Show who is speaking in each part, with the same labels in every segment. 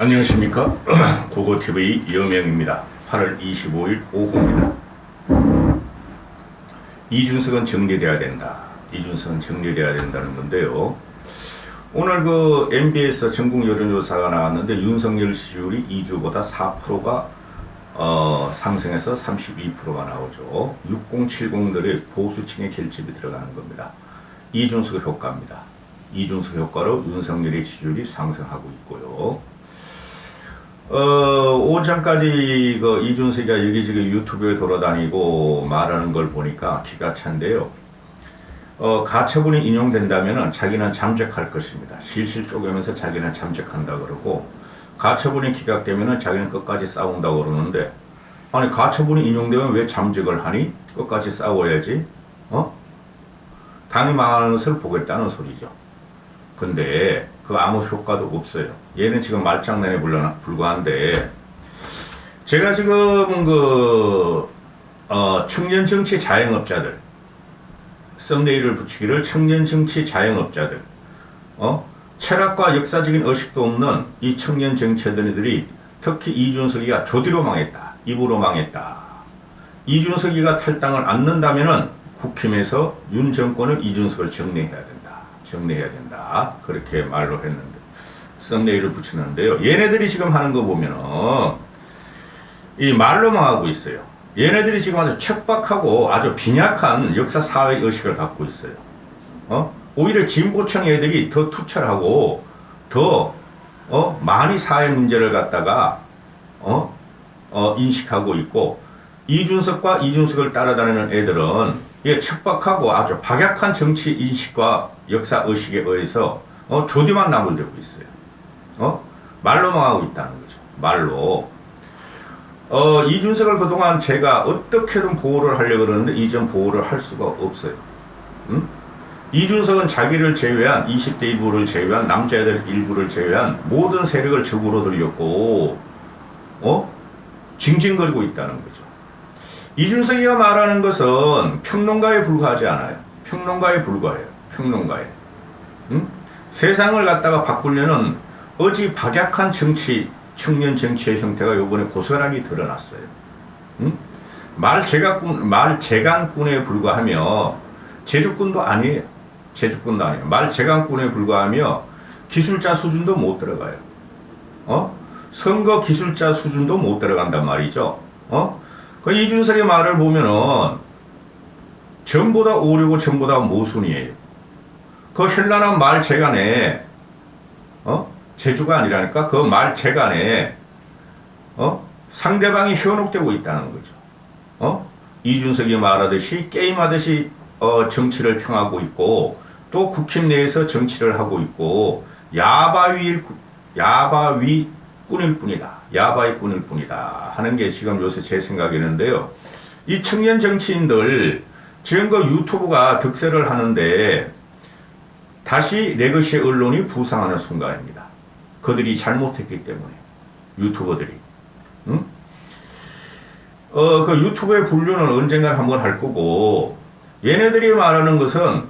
Speaker 1: 안녕하십니까. 고고TV 여명입니다. 8월 25일 오후입니다. 이준석은 정리돼야 된다. 이준석은 정리돼야 된다는 건데요. 오늘 그 MB에서 전국 여론조사가 나왔는데 윤석열 지지율이 2주보다 4%가 상승해서 32%가 나오죠. 6070들의 보수층의 결집이 들어가는 겁니다. 이준석 효과입니다. 이준석 효과로 윤석열의 지지율이 상승하고 있고요. 오전까지 그 이준석이가 여기저기 유튜브에 돌아다니고 말하는 걸 보니까 기가 찬데요. 가처분이 인용된다면은 자기는 잠적할 것입니다. 실실 쪼개면서 자기는 잠적한다 그러고, 가처분이 기각되면은 자기는 끝까지 싸운다고 그러는데, 아니 가처분이 인용되면 왜 잠적을 하니? 끝까지 싸워야지. 당이 망하는 것을 보겠다는 소리죠. 근데 그 아무 효과도 없어요. 얘는 지금 말장난에 불과한데, 제가 지금 청년 정치 자영업자들, 썸네일을 붙이기를 청년 정치 자영업자들, 철학과 역사적인 의식도 없는 이 청년 정치인들이 특히 이준석이가 조디로 망했다, 입으로 망했다. 이준석이가 탈당을 않는다면은 국힘에서 윤 정권은 이준석을 정리해야 된다. 정리해야 된다. 그렇게 말로 했는데, 썸네일을 붙이는데요. 얘네들이 지금 하는 거 보면은 이 말로만 하고 있어요. 얘네들이 지금 아주 척박하고 아주 빈약한 역사 사회 의식을 갖고 있어요. 오히려 진보층 애들이 더 투철하고 더 많이 사회 문제를 갖다가 인식하고 있고, 이준석과 이준석을 따라다니는 애들은 척박하고 아주 박약한 정치 인식과 역사 의식에 의해서 조디만 나불대고 있어요. 말로만 하고 있다는 거죠. 말로. 이준석을 그동안 제가 어떻게든 보호를 하려고 그러는데 이전 보호를 할 수가 없어요. 이준석은 자기를 제외한 20대 일부를 제외한 남자애들 일부를 제외한 모든 세력을 적으로 들였고 징징거리고 있다는 거죠. 이준석이가 말하는 것은 평론가에 불과하지 않아요. 평론가에 불과해요. 평론가에. 세상을 갖다가 바꾸려는 어지 박약한 정치, 청년 정치의 형태가 요번에 고스란히 드러났어요. 말재간꾼에 불과하며, 제주꾼도 아니에요. 제주꾼도 아니에요. 말재간꾼에 불과하며 기술자 수준도 못 들어가요. 선거 기술자 수준도 못 들어간단 말이죠. 그 이준석의 말을 보면은 전보다 오류고 전보다 모순이에요. 그 현란한 말재간에 제주가 아니라니까 그 말재간에 상대방이 현혹되고 있다는 거죠. 이준석이 말하듯이 게임하듯이 정치를 평하고 있고, 또 국힘 내에서 정치를 하고 있고, 야바위꾼일 뿐이다. 야바위꾼일 뿐이다 하는 게 지금 요새 제 생각이는데요. 이 청년 정치인들 지금 그 유튜브가 득세를 하는데 다시 레거시 언론이 부상하는 순간입니다. 그들이 잘못했기 때문에. 유튜버들이. 그 유튜브의 분류는 언젠가 한번 할 거고, 얘네들이 말하는 것은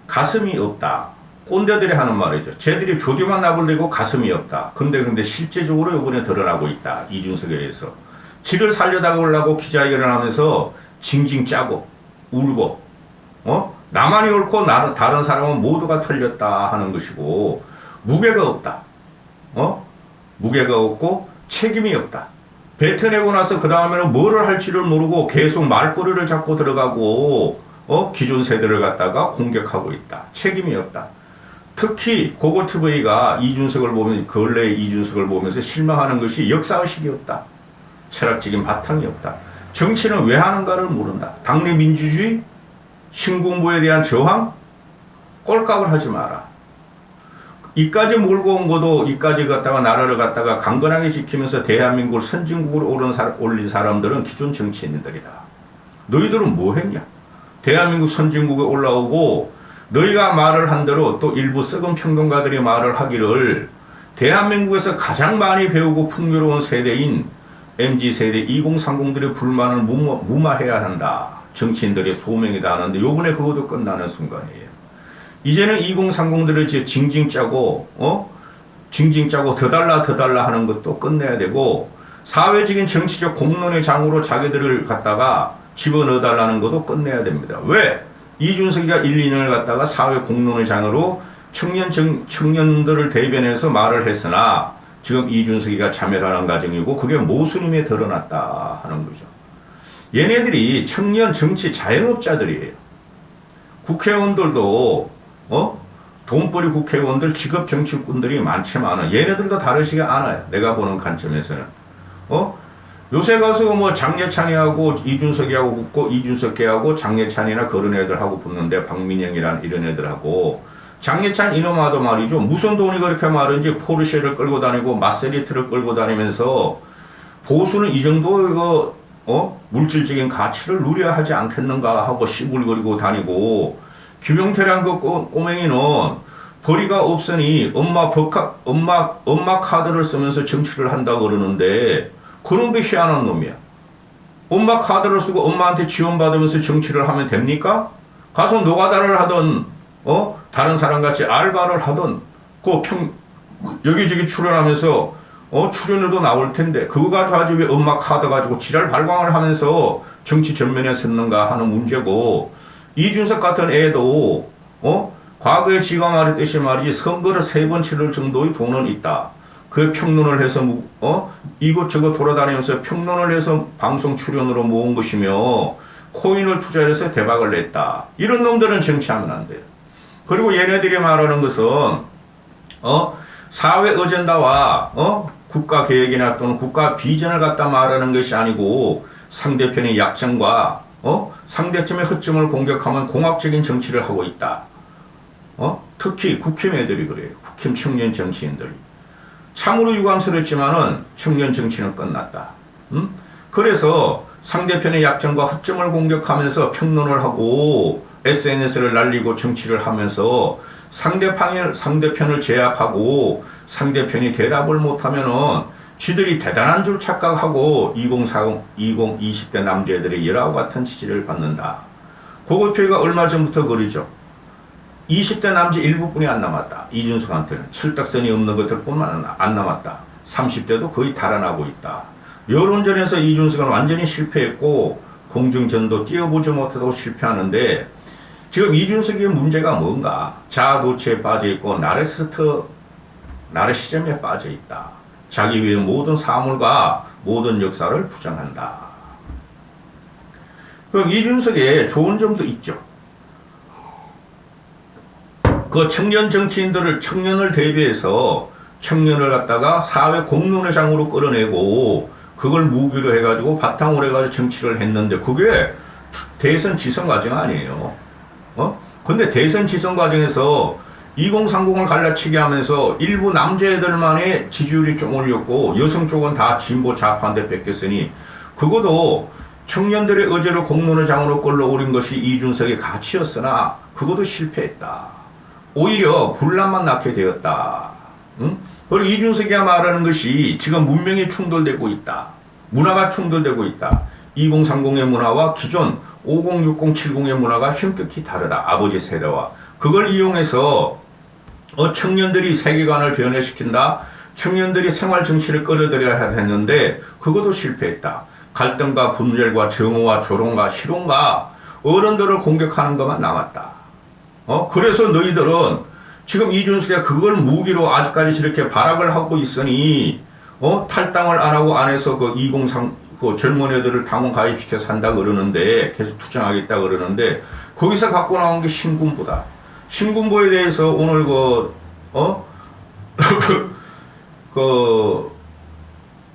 Speaker 1: 가슴이 없다. 꼰대들이 하는 말이죠. 쟤들이 조디만 나불대고 가슴이 없다. 근데 실제적으로 이번에 드러나고 있다. 이준석에 의해서. 지를 살려다보려고 기자회견을 하면서 징징 짜고 울고, 나만이 옳고 다른 사람은 모두가 틀렸다 하는 것이고, 무게가 없다. 무게가 없고 책임이 없다. 뱉어내고 나서 그 다음에는 뭐를 할지를 모르고 계속 말꼬리를 잡고 들어가고 기존 세대를 갖다가 공격하고 있다. 책임이 없다. 특히 고고TV가 이준석을 보면, 근래의 이준석을 보면서 실망하는 것이 역사의식이 없다. 철학적인 바탕이 없다. 정치는 왜 하는가를 모른다. 당내 민주주의, 신공부에 대한 저항, 꼴값을 하지 마라. 이까지 몰고 온 것도 이까지 갖다가 나라를 갖다가 강건하게 지키면서 대한민국을 선진국으로 올린 사람들은 기존 정치인들이다. 너희들은 뭐 했냐? 대한민국 선진국에 올라오고 너희가 말을 한 대로 또 일부 썩은 평론가들이 말을 하기를 대한민국에서 가장 많이 배우고 풍요로운 세대인 MZ세대 2030들의 불만을 무마해야 한다. 정치인들의 소명이다 하는데 요번에 그것도 끝나는 순간이에요. 이제는 2030들을 징징 짜고 징징 짜고 더 달라 더 달라 하는 것도 끝내야 되고, 사회적인 정치적 공론의 장으로 자기들을 갖다가 집어넣어 달라는 것도 끝내야 됩니다. 왜? 이준석이가 1, 2년을 갖다가 사회 공론의 장으로 청년들을 대변해서 말을 했으나 지금 이준석이가 자멸하는 과정이고 그게 모순임에 드러났다 하는 거죠. 얘네들이 청년 정치 자영업자들이에요. 국회의원들도 돈벌이 국회의원들 직업 정치꾼들이 많지만은 얘네들도 다르지가 않아요. 내가 보는 관점에서는. 요새 가서 뭐 장예찬이하고 이준석이하고 붙고 이준석계하고 장예찬이나 그런 애들하고 붙는데 박민영이란 이런 애들하고 장예찬 이놈아도 말이죠. 무슨 돈이 그렇게 많은지 포르쉐를 끌고 다니고 마세리티를 끌고 다니면서 보수는 이 정도 이거 물질적인 가치를 누려야 하지 않겠는가 하고 시불거리고 다니고 김용태란 그 꼬맹이는 벌이가 없으니 엄마 카드를 쓰면서 정치를 한다 그러는데 그놈도 희한한 놈이야. 엄마 카드를 쓰고 엄마한테 지원받으면서 정치를 하면 됩니까? 가서 노가다를 하던 다른 사람같이 알바를 하던 여기저기 출연하면서 출연료도 나올 텐데 그거 가지고 왜 엄마 카드 가지고 지랄 발광을 하면서 정치 전면에 섰는가 하는 문제고, 이준석 같은 애도 과거에 지가 말했듯이 말이지 선거를 3번 치를 정도의 돈은 있다. 그 평론을 해서 이곳저곳 돌아다니면서 평론을 해서 방송 출연으로 모은 것이며 코인을 투자해서 대박을 냈다. 이런 놈들은 정치하면 안 돼요. 그리고 얘네들이 말하는 것은 사회 어젠다와 국가 계획이나 또는 국가 비전을 갖다 말하는 것이 아니고 상대편의 약점과 상대편의 허점을 공격하면 공학적인 정치를 하고 있다. 특히 국힘 애들이 그래요. 국힘 청년 정치인들이. 참으로 유감스럽지만은 청년 정치는 끝났다. 그래서 상대편의 약점과 허점을 공격하면서 평론을 하고 SNS를 날리고 정치를 하면서 상대편을 제압하고 상대편이 대답을 못하면은 쥐들이 대단한 줄 착각하고 20대 남자애들이 열아홉 같은 지지를 받는다. 그것표가 얼마 전부터 그러죠. 20대 남자 일부뿐이 안 남았다. 이준석한테는 철딱선이 없는 것들뿐만 안 남았다. 30대도 거의 달아나고 있다. 여론전에서 이준석은 완전히 실패했고 공중전도 뛰어보지 못하고 실패하는데 지금 이준석의 문제가 뭔가? 자아도취에 빠져있고 나르시즘에 빠져있다. 자기 위의 모든 사물과 모든 역사를 부정한다. 그럼 이준석의 좋은 점도 있죠. 그 청년 정치인들을 청년을 대비해서 청년을 갖다가 사회 공론의 장으로 끌어내고 그걸 무기로 해가지고 바탕으로 해가지고 정치를 했는데 그게 대선 지선 과정 아니에요. 근데 대선 지선 과정에서 2030을 갈라치기 하면서 일부 남자애들만의 지지율이 좀 올렸고 여성 쪽은 다 진보 좌파한테 뺏겼으니 그것도 청년들의 의제를 공론의 장으로 끌어올린 것이 이준석의 가치였으나 그것도 실패했다. 오히려 분란만 낳게 되었다. 그리고 이준석이 말하는 것이 지금 문명이 충돌되고 있다. 문화가 충돌되고 있다. 2030의 문화와 기존 50, 60, 70의 문화가 현격히 다르다. 아버지 세대와. 그걸 이용해서 청년들이 세계관을 변화시킨다. 청년들이 생활 정치를 끌어들여야 했는데 그것도 실패했다. 갈등과 분열과 정오와 조롱과 희롱과 어른들을 공격하는 것만 남았다. 그래서 너희들은 지금 이준석이 그걸 무기로 아직까지 저렇게 발악을 하고 있으니 탈당을 안 하고 안에서 그 2030 그 젊은 애들을 당원 가입시켜서 한다 그러는데 계속 투쟁하겠다 그러는데 거기서 갖고 나온 게 신군부다. 신군부에 대해서 오늘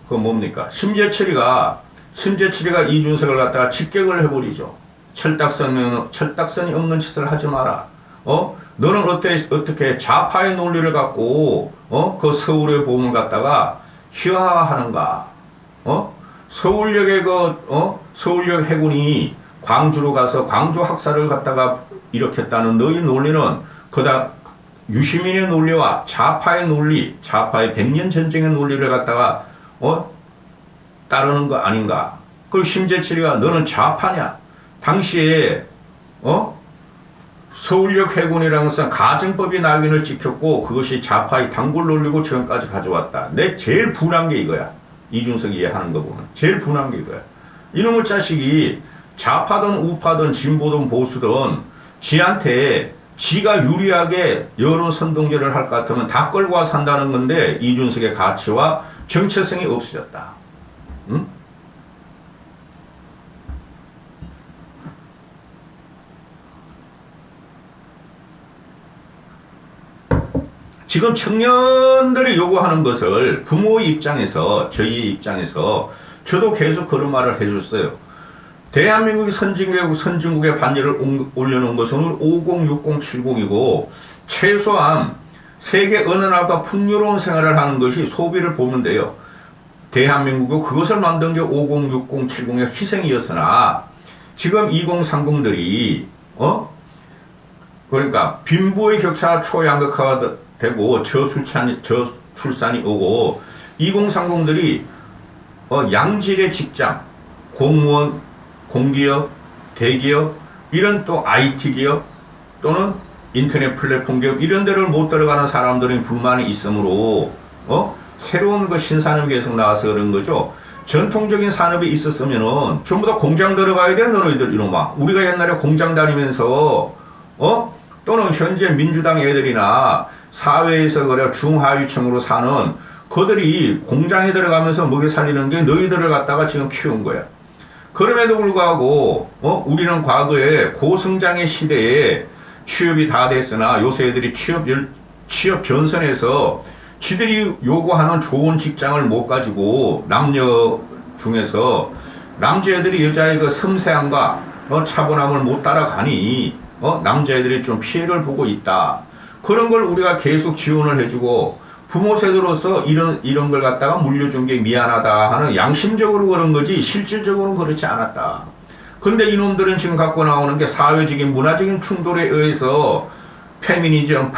Speaker 1: 뭡니까? 심재철이가 이준석을 갖다가 직격을 해버리죠. 철딱선이 없는 짓을 하지 마라. 너는 어떻게 좌파의 논리를 갖고 그 서울의 봄을 갖다가 희화화하는가? 서울역에 서울역 해군이 광주로 가서 광주 학살을 갖다가 일으켰다는 너희 논리는 그다 유시민의 논리와 좌파의 논리, 좌파의 100년 전쟁의 논리를 갖다가 따르는 거 아닌가? 그리고 심재철이가 너는 좌파냐? 당시에 서울역 해군이라는 것은 가정법이 낙인을 찍혔고 그것이 좌파의 단골 놀리고 지금까지 가져왔다. 내 제일 분한 게 이거야. 이준석이 하는 거 보면 제일 분한 게 이거야. 이놈의 자식이 좌파든 우파든 진보든 보수든 지한테 지가 유리하게 여론 선동제를 할 것 같으면 다 끌고 와 산다는 건데 이준석의 가치와 정체성이 없어졌다. 응? 지금 청년들이 요구하는 것을 부모의 입장에서 저희 입장에서 저도 계속 그런 말을 해줬어요. 대한민국이 선진국의 반열을 올려놓은 것은 50, 60, 70이고 최소한 세계 어느 나라가 풍요로운 생활을 하는 것이 소비를 보면 돼요. 대한민국은 그것을 만든 게 50, 60, 70의 희생이었으나 지금 2030들이 그러니까 빈부의 격차가 초양극화가 되고 저출산이 오고 2030들이 양질의 직장, 공무원, 공기업, 대기업, 이런 또 IT 기업 또는 인터넷 플랫폼 기업 이런 데를 못 들어가는 사람들은 불만이 있으므로 새로운 그 신산업이 계속 나와서 그런 거죠. 전통적인 산업이 있었으면은 전부 다 공장 들어가야 돼 너희들 이놈아. 우리가 옛날에 공장 다니면서 또는 현재 민주당 애들이나 사회에서 그래 중하위층으로 사는 그들이 공장에 들어가면서 먹여 살리는 게 너희들을 갖다가 지금 키운 거야. 그럼에도 불구하고 우리는 과거에 고성장의 시대에 취업이 다 됐으나 요새 애들이 취업 전선에서 지들이 요구하는 좋은 직장을 못 가지고 남녀 중에서 남자애들이 여자의 그 섬세함과 차분함을 못 따라가니 남자애들이 좀 피해를 보고 있다. 그런 걸 우리가 계속 지원을 해주고 부모 세대로서 이런 걸 갖다가 물려준 게 미안하다 하는 양심적으로 그런 거지 실질적으로는 그렇지 않았다. 근데 이놈들은 지금 갖고 나오는 게 사회적인 문화적인 충돌에 의해서 페미니즘,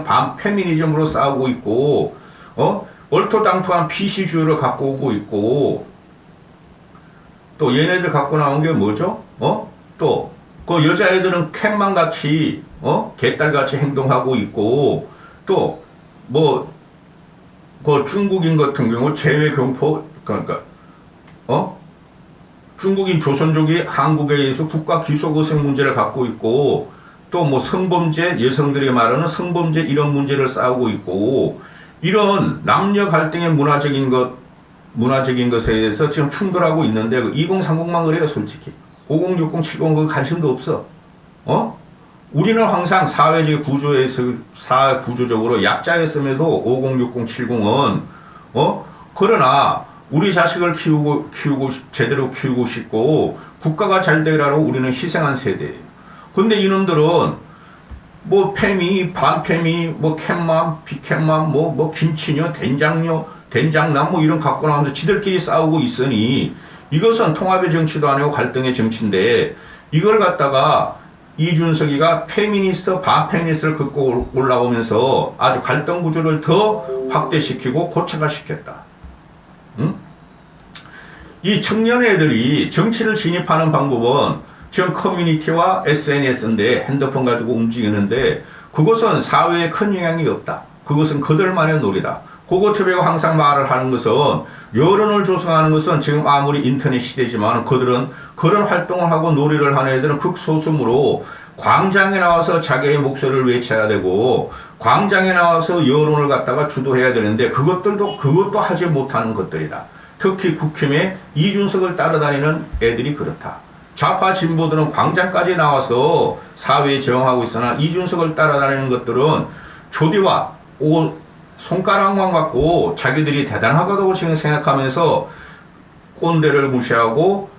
Speaker 1: 반페미니즘으로 싸우고 있고 얼토당토한 PC주의를 갖고 오고 있고 또 얘네들 갖고 나온 게 뭐죠? 또 그 여자애들은 캣맘같이 개딸같이 행동하고 있고 또 뭐 그 중국인 같은 경우 재외경포 그러니까 중국인 조선족이 한국에 의해서 국가 기속의식 문제를 갖고 있고 또 뭐 성범죄 여성들이 말하는 성범죄 이런 문제를 싸우고 있고 이런 남녀 갈등의 문화적인 것에 대해서 지금 충돌하고 있는데 2030만 그래요 솔직히 50, 60, 70 그 관심도 없어. 우리는 항상 사회적 사회 구조적으로 약자였음에도 50, 60, 70은 그러나 우리 자식을 제대로 키우고 싶고 국가가 잘 되라고 우리는 희생한 세대예요. 근데 이놈들은 뭐 페미, 반페미, 뭐 캣맘, 비캣맘, 뭐 김치녀, 된장남 뭐 이런 갖고 나오면서 지들끼리 싸우고 있으니 이것은 통합의 정치도 아니고 갈등의 정치인데 이걸 갖다가 이준석이가 페미니스트, 반페미니스트를 긋고 올라오면서 아주 갈등 구조를 더 확대시키고 고착화시켰다. 응? 이 청년 애들이 정치를 진입하는 방법은 지금 커뮤니티와 SNS인데 핸드폰 가지고 움직이는데 그것은 사회에 큰 영향이 없다. 그것은 그들만의 놀이다. 그것 외고 항상 말을 하는 것은 여론을 조성하는 것은 지금 아무리 인터넷 시대지만 그들은 그런 활동을 하고 놀이를 하는 애들은 극소수므로 광장에 나와서 자기의 목소리를 외쳐야 되고 광장에 나와서 여론을 갖다가 주도해야 되는데 그것도 하지 못하는 것들이다. 특히 국힘에 이준석을 따라다니는 애들이 그렇다. 좌파 진보들은 광장까지 나와서 사회에 저항하고 있으나 이준석을 따라다니는 것들은 조디와 손가락만 갖고 자기들이 대단하다고 지금 생각하면서 꼰대를 무시하고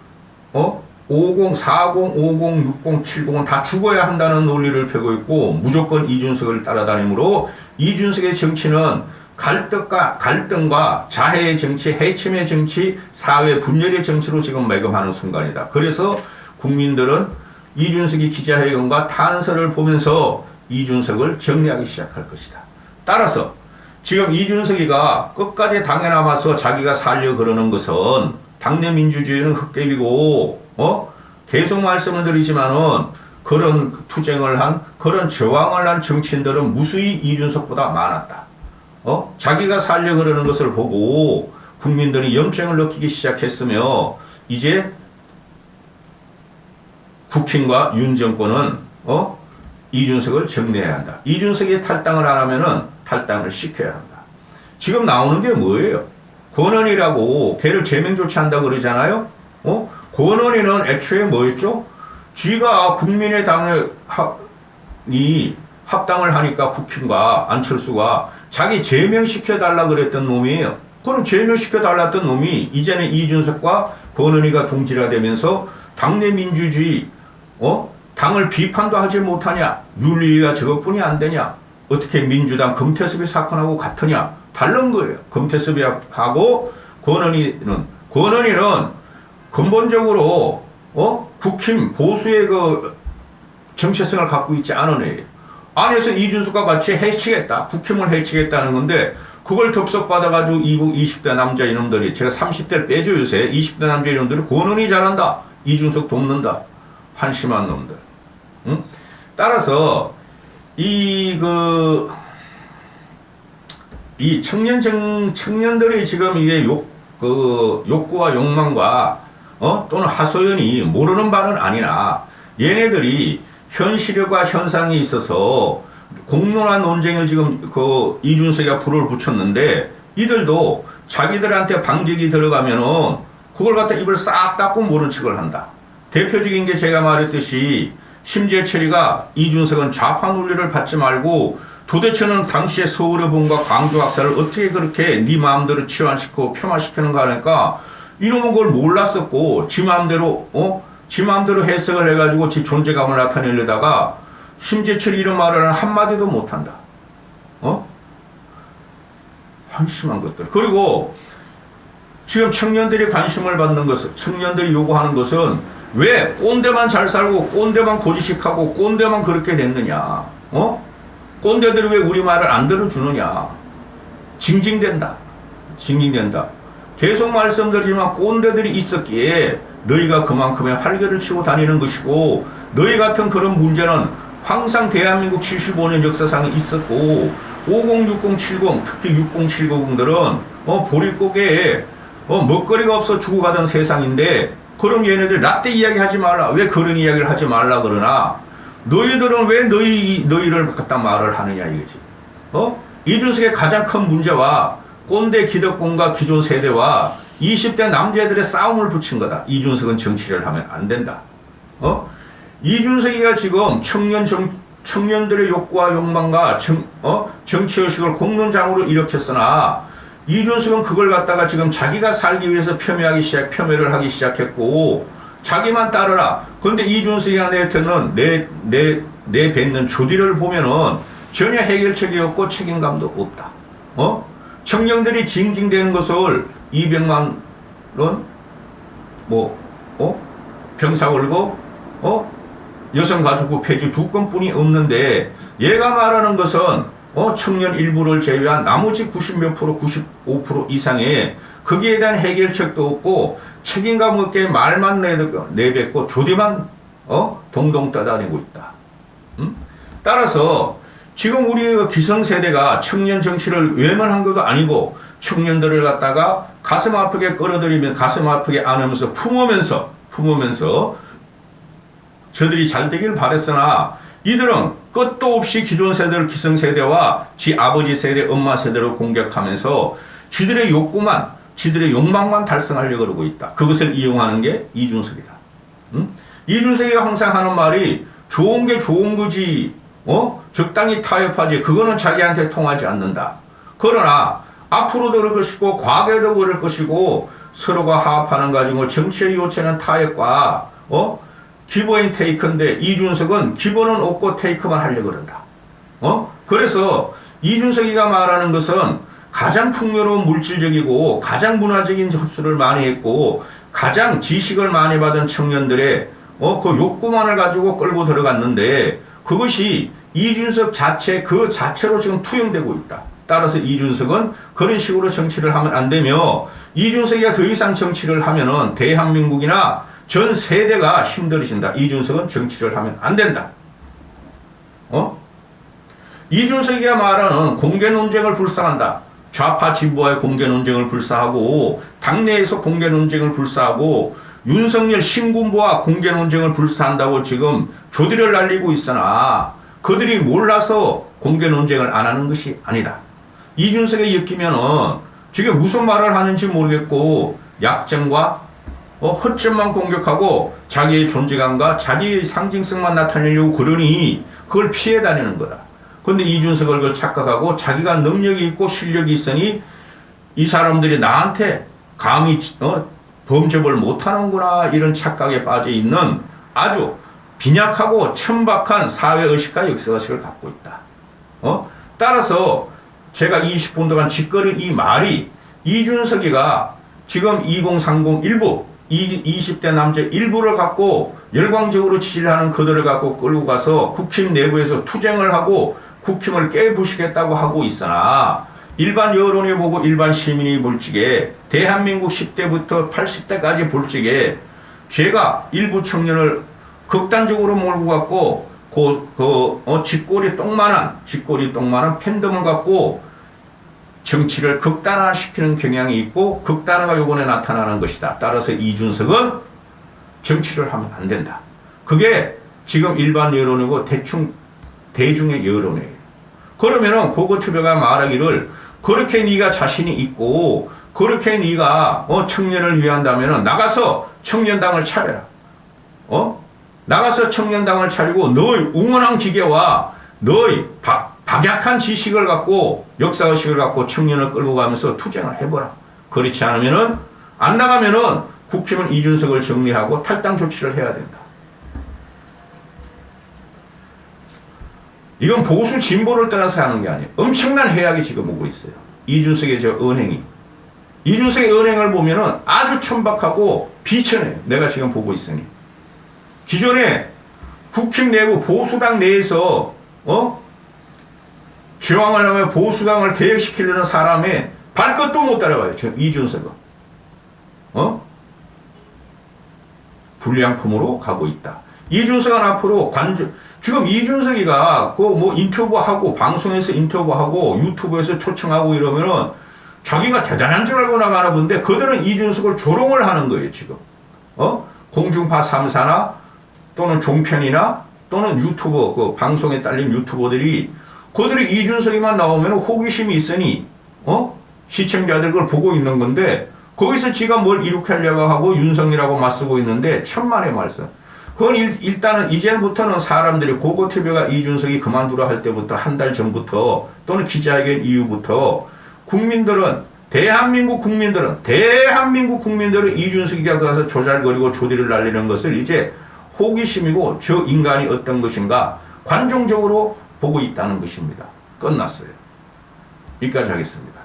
Speaker 1: 50, 40, 50, 60, 70은 다 죽어야 한다는 논리를 펴고 있고 무조건 이준석을 따라다니므로 이준석의 정치는 갈등과 자해의 정치, 해침의 정치, 사회 분열의 정치로 지금 매금하는 순간이다. 그래서 국민들은 이준석이 기자회견과 탄설을 보면서 이준석을 정리하기 시작할 것이다. 따라서 지금 이준석이가 끝까지 당에 남아서 자기가 살려 그러는 것은 당내 민주주의는 헛개비고 계속 말씀을 드리지만은 그런 투쟁을 한, 그런 저항을 한 정치인들은 무수히 이준석보다 많았다. 자기가 살려 그러는 것을 보고 국민들이 염증을 느끼기 시작했으며, 이제 국힘과 윤 정권은 이준석을 정리해야 한다. 이준석이 탈당을 안 하면은 탈당을 시켜야 한다. 지금 나오는 게 뭐예요? 권은희라고 걔를 제명 조치한다고 그러잖아요. 권은희는 애초에 뭐였죠? 쥐가 국민의당에 합당을 하니까 국힘과 안철수가 자기 제명시켜달라 그랬던 놈이에요. 그럼 제명시켜달랐던 놈이 이제는 이준석과 권은희가 동질화되면서 당내 민주주의, 당을 비판도 하지 못하냐? 윤리위가 저것뿐이 안 되냐? 어떻게 민주당 금태섭이 사건하고 같으냐? 다른 거예요. 금태섭이하고 권은희는 근본적으로 국힘 보수의 그 정체성을 갖고 있지 않은 애예요. 안에서 이준석과 같이 해치겠다. 국힘을 해치겠다는 건데 그걸 덥석받아가지고 20대 남자 이놈들이, 제가 30대를 빼줘 요새, 20대 남자 이놈들이 권은희 잘한다. 이준석 돕는다. 한심한 놈들. 응? 따라서 이 청년들이 지금 이게 욕구와 욕망과 또는 하소연이 모르는 바는 아니나, 얘네들이 현실과 현상이 있어서 공론한 논쟁을 지금 이준석이가 불을 붙였는데, 이들도 자기들한테 반격이 들어가면은 그걸 갖다 입을 싹 닫고 모른 척을 한다. 대표적인 게 제가 말했듯이 심재철이가 이준석은 좌파 논리를 받지 말고 도대체는 당시에 서울의 봄과 광주 학살을 어떻게 그렇게 네 마음대로 치환시키고 폄하시키는가 하니까 이놈은 그걸 몰랐었고 지 마음대로 해석을 해가지고 지 존재감을 나타내려다가 심재철이 이런 말을 한마디도 못한다. 한심한 것들. 그리고 지금 청년들이 관심을 받는 것은, 청년들이 요구하는 것은 왜 꼰대만 잘 살고 꼰대만 고지식하고 꼰대만 그렇게 됐느냐. 꼰대들이 왜 우리 말을 안 들어주느냐. 징징댄다. 계속 말씀드리지만 꼰대들이 있었기에 너희가 그만큼의 활개를 치고 다니는 것이고, 너희 같은 그런 문제는 항상 대한민국 75년 역사상에 있었고, 50, 60, 70, 특히 60, 70들은 보릿고개에 먹거리가 없어 죽어가던 세상인데, 그럼 얘네들 나 때 이야기하지 말라. 왜 그런 이야기를 하지 말라 그러나, 너희들은 왜 너희를 갖다 말을 하느냐 이거지. 이준석의 가장 큰 문제와 꼰대 기득권과 기존 세대와 20대 남자들의 싸움을 붙인 거다. 이준석은 정치를 하면 안 된다. 이준석이가 지금 청년들의 욕구와 욕망과 정치의식을 공론장으로 일으켰으나, 이준석은 그걸 갖다가 지금 자기가 살기 위해서 폄훼를 하기 시작했고, 자기만 따르라. 그런데 이준석이가 내뱉는 조디를 보면은 전혀 해결책이 없고 책임감도 없다. 청년들이 징징대는 것을 200만 원, 병사 월급, 여성가족부 폐지 2건뿐이 없는데, 얘가 말하는 것은 청년 일부를 제외한 나머지 90몇 프로, 95% 이상의 거기에 대한 해결책도 없고 책임감 없게 말만 내뱉고 조디만 동동 떠다니고 있다. 따라서 지금 우리 기성세대가 청년 정치를 외면한 것도 아니고, 청년들을 갖다가 가슴 아프게 끌어들이면 가슴 아프게 안으면서 품으면서 저들이 잘 되길 바랬으나, 이들은 끝도 없이 기존 세대를, 기성세대와 지 아버지 세대, 엄마 세대를 공격하면서 지들의 욕망만 달성하려고 그러고 있다. 그것을 이용하는 게 이준석이다. 이준석이 항상 하는 말이 좋은 게 좋은 거지, 적당히 타협하지, 그거는 자기한테 통하지 않는다. 그러나 앞으로도 그럴 것이고 과거에도 그럴 것이고, 서로가 화합하는 가지고 정치의 요체는 타협과 기본 테이크인데, 이준석은 기본은 없고 테이크만 하려고 그런다. 그래서 이준석이가 말하는 것은 가장 풍요로운 물질적이고 가장 문화적인 접수를 많이 했고 가장 지식을 많이 받은 청년들의 그 욕구만을 가지고 끌고 들어갔는데, 그것이 이준석 그 자체로 지금 투영되고 있다. 따라서 이준석은 그런 식으로 정치를 하면 안 되며, 이준석이가 더 이상 정치를 하면은 대한민국이나 전 세대가 힘들으신다. 이준석은 정치를 하면 안 된다. 이준석이가 말하는 공개 논쟁을 불사한다. 좌파 진보와의 공개 논쟁을 불사하고 당내에서 공개 논쟁을 불사하고 윤석열 신군부와 공개 논쟁을 불사한다고 지금 조디를 날리고 있으나 그들이 몰라서 공개 논쟁을 안 하는 것이 아니다. 이준석에 엮이면은 지금 무슨 말을 하는지 모르겠고 약점과 허점만 공격하고 자기의 존재감과 자기의 상징성만 나타내려고 그러니 그걸 피해 다니는 거다. 근데 이준석을 그걸 착각하고 자기가 능력이 있고 실력이 있으니 이 사람들이 나한테 감히 범접을 못하는구나 이런 착각에 빠져 있는 아주 빈약하고 천박한 사회의식과 역사의식을 갖고 있다. 따라서 제가 20분 동안 짓거린 이 말이 이준석이가 지금 2030 일부 20대 남자 일부를 갖고 열광적으로 지지를 하는 그들을 갖고 끌고 가서 국힘 내부에서 투쟁을 하고 국힘을 깨부시겠다고 하고 있으나 일반 여론이 보고 일반 시민이 볼 적에 대한민국 10대부터 80대까지 볼 적에 제가 일부 청년을 극단적으로 몰고 갖고 쥐꼬리 똥만한 팬덤을 갖고 정치를 극단화시키는 경향이 있고 극단화가 요번에 나타나는 것이다. 따라서 이준석은 정치를 하면 안 된다. 그게 지금 일반 여론이고 대중의 여론이에요. 그러면은 고거투표가 말하기를 그렇게 네가 자신이 있고 그렇게 네가 청년을 위한다면은 나가서 청년당을 차려라. 나가서 청년당을 차리고 너의 웅원한 기계와 너의 박약한 지식을 갖고 역사의식을 갖고 청년을 끌고 가면서 투쟁을 해보라. 그렇지 않으면은 안 나가면은 국힘은 이준석을 정리하고 탈당 조치를 해야 된다. 이건 보수 진보를 떠나서 하는 게 아니에요. 엄청난 해악이 지금 오고 있어요. 이준석의 저 언행이. 이준석의 언행을 보면은 아주 천박하고 비천해요. 내가 지금 보고 있으니. 기존에 국힘 내부 보수당 내에서 저항을 하며 보수당을 개혁시키려는 사람의 발끝도 못 따라가요. 지금 이준석은. 불량품으로 가고 있다. 이준석은 앞으로 지금 이준석이가 인터뷰하고 방송에서 인터뷰하고 유튜브에서 초청하고 이러면은 자기가 대단한 줄 알고 나가나 본데 그들은 이준석을 조롱을 하는 거예요, 지금. 공중파 3사나 또는 종편이나 또는 유튜버, 방송에 딸린 유튜버들이 그들이 이준석이만 나오면 호기심이 있으니, 시청자들 그걸 보고 있는 건데, 거기서 지가 뭘 이렇게 하려고 하고 윤석이라고 맞서고 있는데, 천만의 말씀. 그건 일단은 이제부터는 사람들이 고거TV가 이준석이 그만두라 할 때부터 한 달 전부터 또는 기자회견 이후부터 대한민국 국민들은 이준석이가 가서 조잘거리고 조디를 날리는 것을 이제 호기심이고 저 인간이 어떤 것인가 관종적으로 보고 있다는 것입니다. 끝났어요. 여기까지 하겠습니다.